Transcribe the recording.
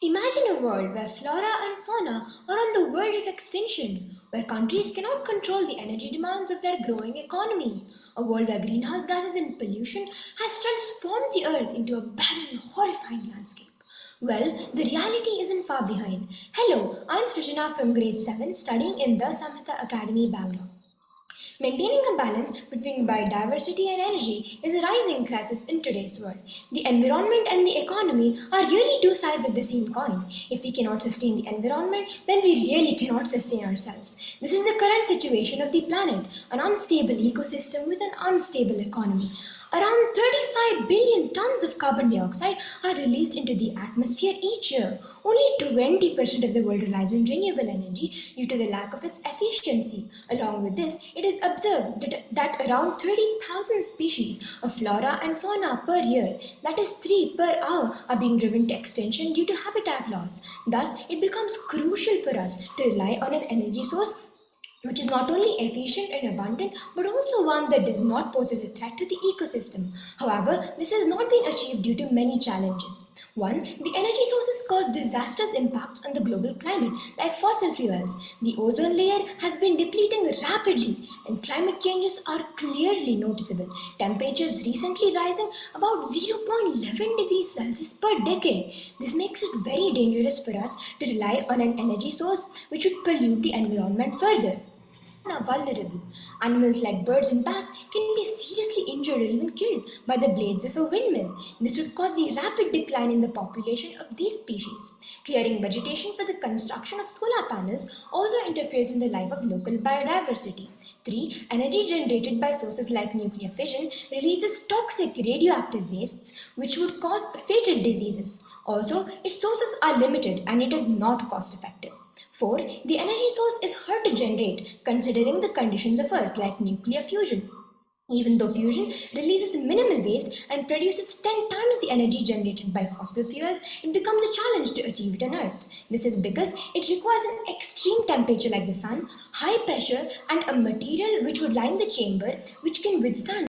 Imagine a world where flora and fauna are on the verge of extinction, where countries cannot control the energy demands of their growing economy, a world where greenhouse gases and pollution has transformed the earth into a barren, horrifying landscape. Well, the reality isn't far behind. Hello, I'm Trishna from grade 7 studying in the Samhita Academy, Bangalore. Maintaining a balance between biodiversity and energy is a rising crisis in today's world. The environment and the economy are really two sides of the same coin. If we cannot sustain the environment, then we really cannot sustain ourselves. This is the current situation of the planet, an unstable ecosystem with an unstable economy. Around 35 billion tons of carbon dioxide are released into the atmosphere each year. Only 20% of the world relies on renewable energy due to the lack of its efficiency. Along with this, it is observed that around 30,000 species of flora and fauna per year, that is 3 per hour, are being driven to extinction due to habitat loss. Thus, it becomes crucial for us to rely on an energy source which is not only efficient and abundant but also one that does not pose as a threat to the ecosystem. However, this has not been achieved due to many challenges. One, the energy sources cause disastrous impacts on the global climate, like fossil fuels. The ozone layer has been depleting rapidly, and climate changes are clearly noticeable. Temperatures recently rising about 0.11 degrees Celsius per decade. This makes it very dangerous for us to rely on an energy source which would pollute the environment further. Are vulnerable. Animals like birds and bats can be seriously injured or even killed by the blades of a windmill. This would cause the rapid decline in the population of these species. Clearing vegetation for the construction of solar panels also interferes in the life of local biodiversity. 3. Energy generated by sources like nuclear fission releases toxic radioactive wastes which would cause fatal diseases. Also, its sources are limited and it is not cost effective. 4. The energy source is hard to generate considering the conditions of Earth like nuclear fusion. Even though fusion releases minimal waste and produces 10 times the energy generated by fossil fuels, it becomes a challenge to achieve it on Earth. This is because it requires an extreme temperature like the sun, high pressure, and a material which would line the chamber which can withstand